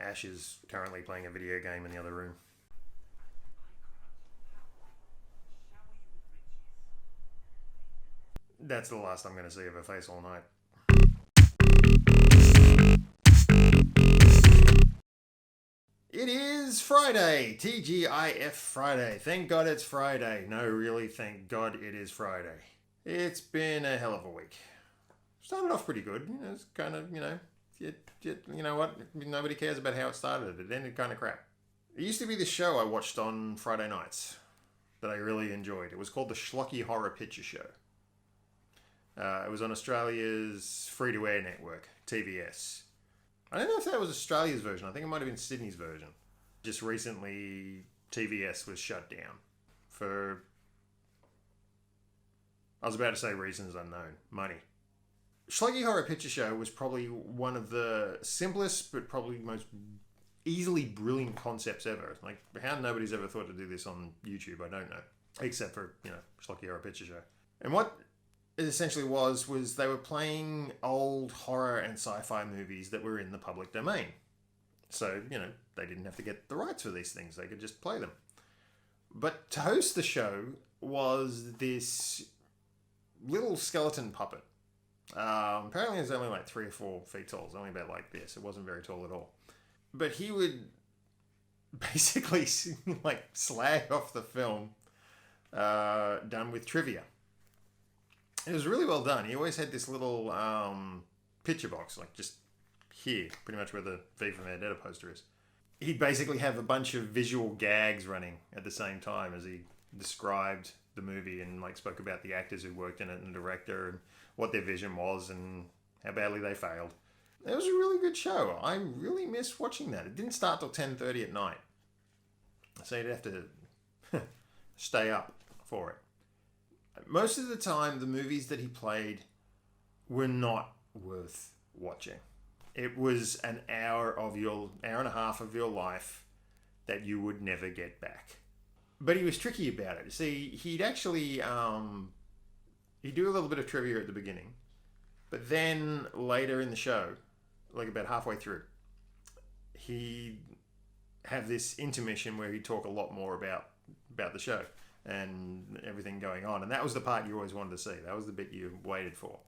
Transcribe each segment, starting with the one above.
Ash is currently playing a video game in the other room. That's the last I'm going to see of her face all night. It is Friday, TGIF Friday. Thank God it's Friday. No, really, thank God it is Friday. It's been a hell of a week. Started off pretty good. It's kind of, you know what? Nobody cares about how it started. It ended kind of crap. It used to be this show I watched on Friday nights that I really enjoyed. It was called the Schlocky Horror Picture Show. It was on Australia's free-to-air network, TVS. I don't know if that was Australia's version. I think it might have been Sydney's version. Just recently, TVS was shut down for, I was about to say reasons unknown. Money. Schlocky Horror Picture Show was probably one of the simplest, but probably most easily brilliant concepts ever. Like, how nobody's ever thought to do this on YouTube, I don't know. Except for, Schlocky Horror Picture Show. And what it essentially was they were playing old horror and sci-fi movies that were in the public domain. So, they didn't have to get the rights for these things. They could just play them. But to host the show was this little skeleton puppet. Apparently it was only like 3 or 4 feet tall. It was only about like this. It wasn't very tall at all. But he would basically slag off the film done with trivia. It was really well done. He always had this little picture box, like just here, pretty much where the V for Vendetta poster is. He'd basically have a bunch of visual gags running at the same time as he described the movie and spoke about the actors who worked in it and the director and what their vision was and how badly they failed. It was a really good show. I really missed watching that. It didn't start till 10:30 at night. So you'd have to stay up for it. Most of the time, the movies that he played were not worth watching. It was an hour and a half of your life that you would never get back. But he was tricky about it. See, he'd actually he'd do a little bit of trivia at the beginning, but then later in the show, like about halfway through, he'd have this intermission where he'd talk a lot more about the show and everything going on. And that was the part you always wanted to see. That was the bit you waited for.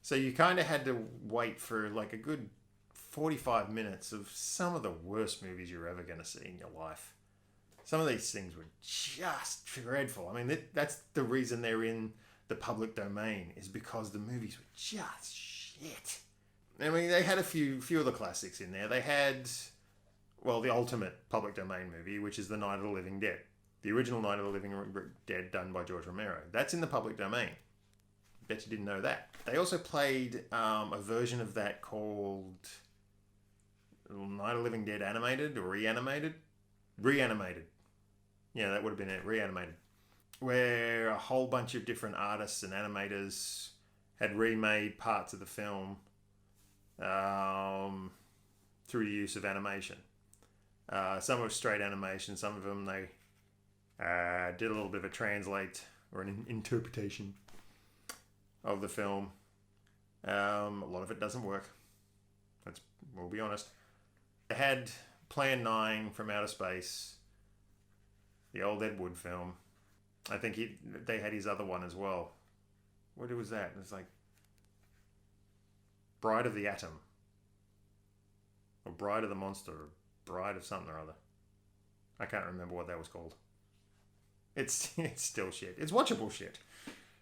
So you kind of had to wait for a good 45 minutes of some of the worst movies you're ever going to see in your life. Some of these things were just dreadful. I mean, that's the reason they're in the public domain, is because the movies were just shit. I mean, they had a few of the classics in there. They had, the ultimate public domain movie, which is The Night of the Living Dead. The original Night of the Living Dead done by George Romero. That's in the public domain. Bet you didn't know that. They also played a version of that called Night of the Living Dead Animated or Reanimated. Reanimated. Yeah, that would have been it. Reanimated. Where a whole bunch of different artists and animators had remade parts of the film through the use of animation. Some were straight animation. Some of them they did a little bit of a translate or an interpretation of the film. A lot of it doesn't work. We'll be honest. They had Plan 9 from Outer Space, the old Ed Wood film. I think they had his other one as well. What was that? It was like Bride of the Atom. Or Bride of the Monster. Or Bride of something or other. I can't remember what that was called. It's still shit. It's watchable shit.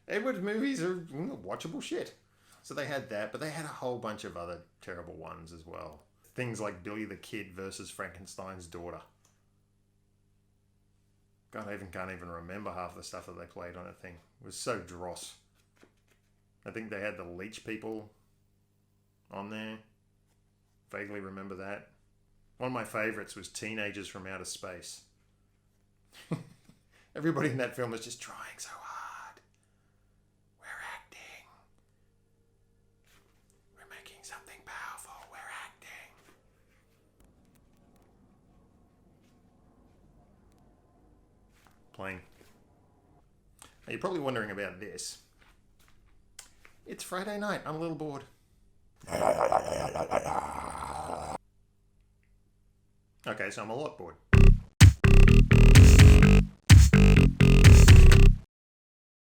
Ed Wood movies are watchable shit. So they had that, but they had a whole bunch of other terrible ones as well. Things like Billy the Kid versus Frankenstein's daughter. God, I can't even remember half the stuff that they played on that thing. It was so dross. I think they had the Leech people on there. Vaguely remember that. One of my favourites was Teenagers from Outer Space. Everybody in that film was just trying so hard. We're acting. We're making something powerful. We're acting. Playing. Now you're probably wondering about this. It's Friday night. I'm a little bored. Okay, so I'm a lot bored.